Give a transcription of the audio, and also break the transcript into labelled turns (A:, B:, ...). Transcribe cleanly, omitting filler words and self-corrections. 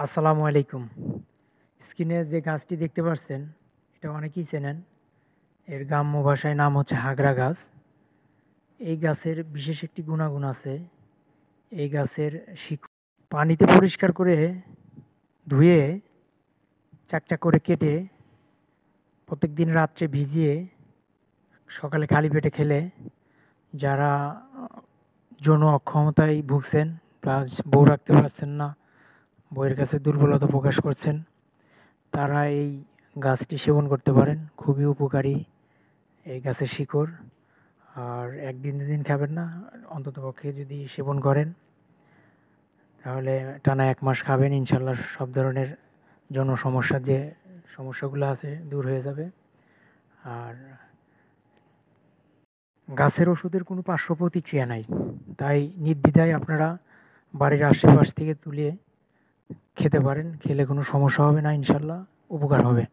A: আসসালামু আলাইকুম। স্ক্রিনে যে গাছটি দেখতে পাচ্ছেন, এটা অনেকেই চেনেন। এর গ্রাম্য ভাষায় নাম হচ্ছে হাগরা গাছ। এই গাছের বিশেষ একটি গুণাগুণ আছে। এই গাছের শিকড় পানিতে পরিষ্কার করে ধুয়ে চাকচাক করে কেটে প্রত্যেকদিন রাত্রে ভিজিয়ে সকালে খালি পেটে খেলে যারা যৌন অক্ষমতায় ভুগছেন, প্লাস বউ রাখতে পারছেন না, বউয়ের কাছে দুর্বলতা প্রকাশ করছেন, তারা এই গাছটি সেবন করতে পারেন। খুবই উপকারী এই গাছের শিকড়। আর একদিন দুদিন খাবেন না, অন্ততপক্ষে যদি সেবন করেন তাহলে টানা ১ মাস খাবেন, ইনশাল্লাহ সব ধরনের সমস্যা যে সমস্যাগুলো আছে দূর হয়ে যাবে। আর গাছের ওষুধের কোনো পার্শ্ব প্রতিক্রিয়া নাই, তাই নির্দ্বিধায় আপনারা বাড়ির আশেপাশ থেকে তুলে খেতে পারেন। খেলে কোনো সমস্যা হবে না, ইনশাল্লাহ উপকার হবে।